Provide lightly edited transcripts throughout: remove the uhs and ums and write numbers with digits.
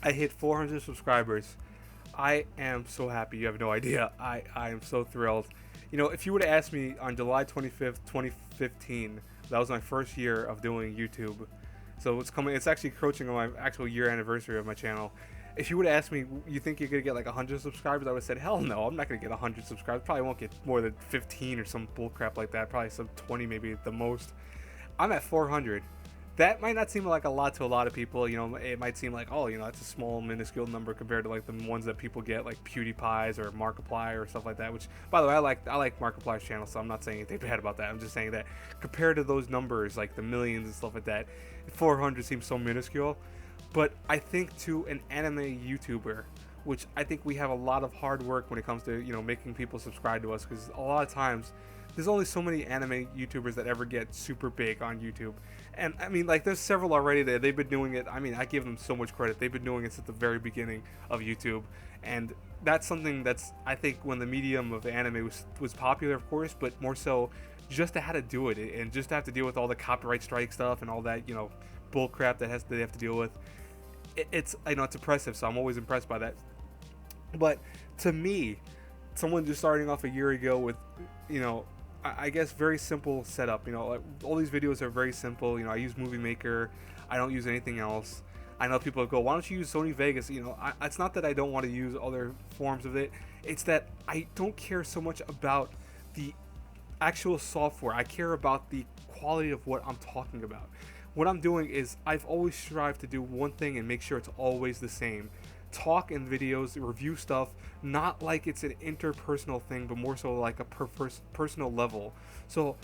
I hit 400 subscribers. I am so happy. You have no idea. I am so thrilled. You know, if you would have asked me on July 25th, 2015, that was my first year of doing YouTube. So it's coming. It's actually approaching on my actual year anniversary of my channel. If you would have asked me, you think you're gonna get like 100 subscribers? I would have said, hell no, I'm not gonna get 100 subscribers. Probably won't get more than 15 or some bullcrap like that. Probably some 20 maybe at the most. I'm at 400. That might not seem like a lot to a lot of people. You know, it might seem like, oh, you know, that's a small, minuscule number compared to like the ones that people get, like PewDiePie's or Markiplier or stuff like that. Which, by the way, I like Markiplier's channel, so I'm not saying anything bad about that. I'm just saying that compared to those numbers, like the millions and stuff like that, 400 seems so minuscule. But I think to an anime YouTuber, which I think we have a lot of hard work when it comes to, you know, making people subscribe to us, because a lot of times there's only so many anime YouTubers that ever get super big on YouTube. And I mean, like, there's several already that they've been doing it. I mean, I give them so much credit. They've been doing it since the very beginning of YouTube. And that's something that's, I think, when the medium of anime was popular, of course, but more so just to how to do it and just to have to deal with all the copyright strike stuff and all that, you know, bull crap they have to deal with. It's, I know it's impressive, so I'm always impressed by that. But to me, someone just starting off a year ago with, you know, I guess very simple setup. You know, like, all these videos are very simple. You know, I use Movie Maker. I don't use anything else. I know people go, why don't you use Sony Vegas? You know, it's not that I don't want to use other forms of it. It's that I don't care so much about the actual software. I care about the quality of what I'm talking about. What I'm doing is I've always strived to do one thing and make sure it's always the same. Talk in videos, review stuff, not like it's an interpersonal thing, but more so like a personal level. So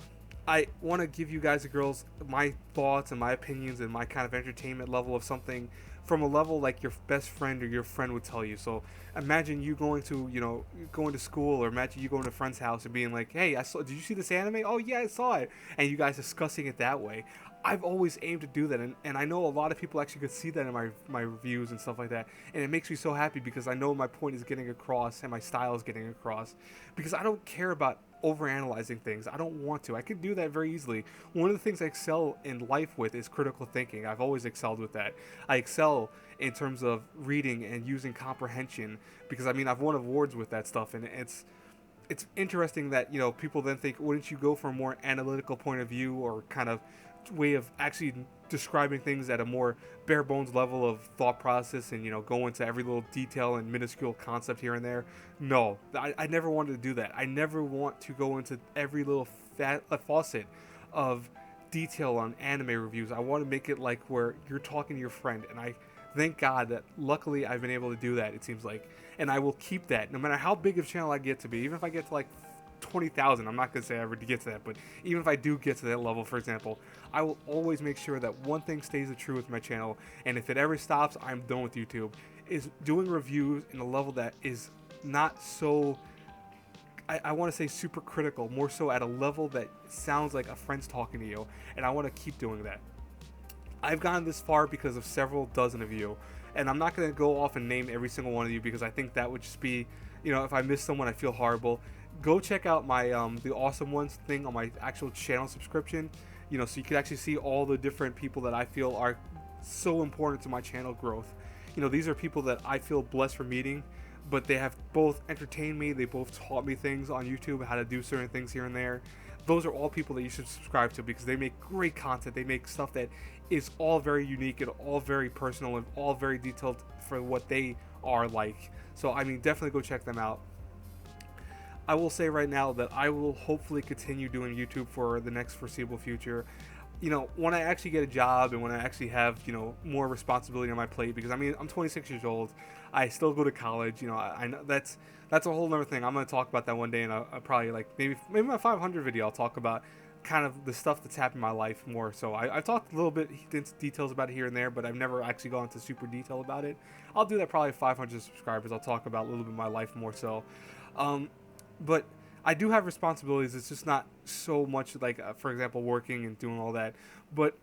I want to give you guys and girls my thoughts and my opinions and my kind of entertainment level of something from a level like your best friend or your friend would tell you. So imagine you going to, you know, going to school, or imagine you going to a friend's house and being like, hey, I saw, did you see this anime? Oh yeah, I saw it. And you guys discussing it that way. I've always aimed to do that, and I know a lot of people actually could see that in my reviews and stuff like that, and it makes me so happy because I know my point is getting across and my style is getting across, because I don't care about overanalyzing things. I don't want to. I can do that very easily. One of the things I excel in life with is critical thinking. I've always excelled with that. I excel in terms of reading and using comprehension, because I mean, I've won awards with that stuff, and it's interesting that, you know, people then think, wouldn't you go for a more analytical point of view, or kind of way of actually describing things at a more bare bones level of thought process, and, you know, go into every little detail and minuscule concept here and there. No, I never wanted to do that. I never want to go into every little faucet of detail on anime reviews. I want to make it like where you're talking to your friend, and I thank God that luckily I've been able to do that, it seems like. And I will keep that no matter how big of a channel I get to be. Even if I get to like 20,000, I'm not going to say I ever get to that, but even if I do get to that level, for example, I will always make sure that one thing stays true with my channel, and if it ever stops, I'm done with YouTube, is doing reviews in a level that is not so, I want to say super critical, more so at a level that sounds like a friend's talking to you, and I want to keep doing that. I've gone this far because of several dozen of you, and I'm not going to go off and name every single one of you, because I think that would just be, you know, if I miss someone, I feel horrible. Go check out my the awesome ones thing on my actual channel subscription, you know, so you can actually see all the different people that I feel are so important to my channel growth. You know, these are people that I feel blessed for meeting, but they have both entertained me, they both taught me things on YouTube, how to do certain things here and there. Those are all people that you should subscribe to, because they make great content. They make stuff that is all very unique and all very personal and all very detailed for what they are like. So I mean, definitely go check them out. I will say right now that I will hopefully continue doing YouTube for the next foreseeable future. You know, when I actually get a job and when I actually have, you know, more responsibility on my plate, because I mean, I'm 26 years old. I still go to college. You know, I know that's a whole other thing. I'm going to talk about that one day, and I'll probably, like, maybe my 500 video, I'll talk about kind of the stuff that's happened in my life more. So I've talked a little bit details about it here and there, but I've never actually gone into super detail about it. I'll do that probably 500 subscribers. I'll talk about a little bit of my life more so. But I do have responsibilities. It's just not so much like, for example, working and doing all that. But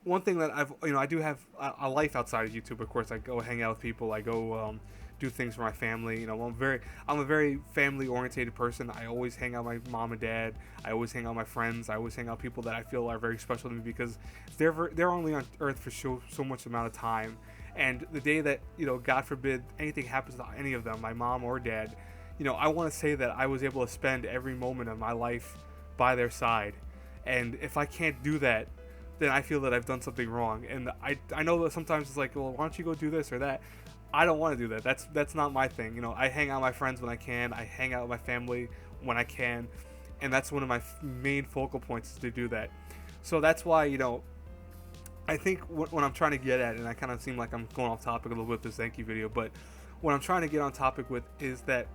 one thing that I do have a life outside of YouTube. Of course, I go hang out with people. I go do things for my family. You know, I'm a very family oriented person. I always hang out with my mom and dad. I always hang out with my friends. I always hang out with people that I feel are very special to me, because they're only on Earth for so much amount of time. And the day that, God forbid anything happens to any of them, my mom or dad, I want to say that I was able to spend every moment of my life by their side. And if I can't do that, then I feel that I've done something wrong. And I know that sometimes it's like, well, why don't you go do this or that? I don't want to do that. That's not my thing. I hang out with my friends when I can. I hang out with my family when I can, and that's one of my main focal points is to do that. So that's why I think what I'm trying to get at, and I kind of seem like I'm going off topic a little bit with this thank you video, but what I'm trying to get on topic with is that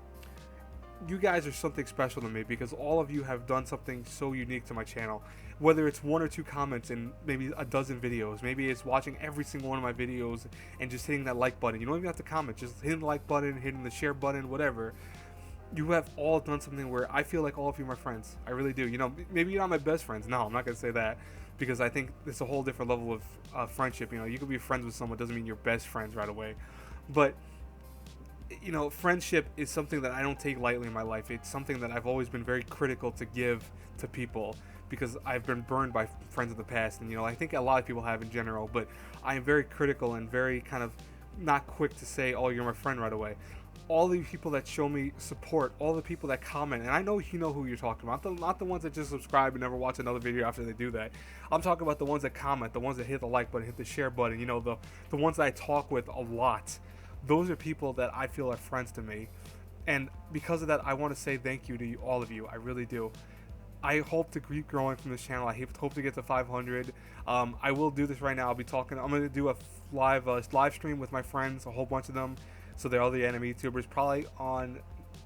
you guys are something special to me because all of you have done something so unique to my channel. Whether it's 1 or 2 comments in maybe a dozen videos, maybe it's watching every single one of my videos and just hitting that like button. You don't even have to comment, just hitting the like button, hitting the share button, whatever. You have all done something where I feel like all of you are my friends. I really do. Maybe you're not my best friends. No, I'm not going to say that because I think it's a whole different level of friendship. You can be friends with someone, doesn't mean you're best friends right away. But friendship is something that I don't take lightly in my life. It's something that I've always been very critical to give to people because I've been burned by friends in the past, and I think a lot of people have in general, but I am very critical and very kind of not quick to say, oh, you're my friend right away. All the people that show me support, all the people that comment, and I know you know who you're talking about, not the ones that just subscribe and never watch another video after they do that. I'm talking about the ones that comment, the ones that hit the like button, hit the share button, the ones that I talk with a lot. Those are people that I feel are friends to me. And because of that, I want to say thank you to all of you. I really do. I hope to keep growing from this channel. I hope to get to 500. I will do this right now. I'm going to do a live stream with my friends, a whole bunch of them. So they're all the anime YouTubers, probably on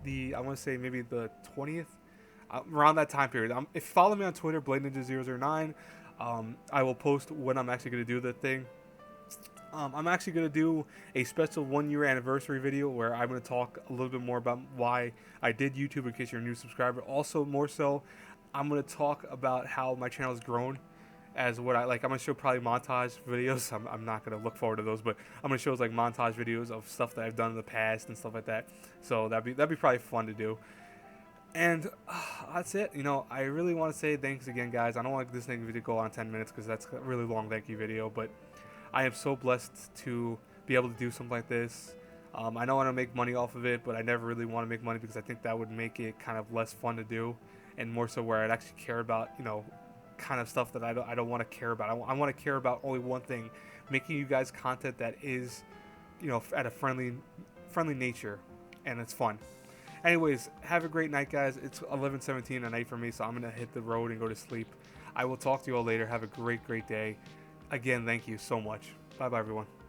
I want to say maybe the 20th, around that time period. If you follow me on Twitter, BladeNinja009, I will post when I'm actually going to do the thing. I'm actually going to do a special 1-year anniversary video where I'm going to talk a little bit more about why I did YouTube in case you're a new subscriber. Also, more so, I'm going to talk about how my channel has grown as what I like. I'm going to show probably montage videos. I'm not going to look forward to those, but I'm going to show like montage videos of stuff that I've done in the past and stuff like that. So that'd be probably fun to do. And that's it. I really want to say thanks again, guys. I don't want this thing to go on 10 minutes because that's a really long thank you video, but I am so blessed to be able to do something like this. I know I don't make money off of it, but I never really want to make money because I think that would make it kind of less fun to do, and more so where I'd actually care about, kind of stuff that I don't want to care about. I want to care about only one thing, making you guys content that is, at a friendly nature, and it's fun. Anyways, have a great night, guys. It's 11:17 at night for me, so I'm going to hit the road and go to sleep. I will talk to you all later. Have a great day. Again, thank you so much. Bye-bye, everyone.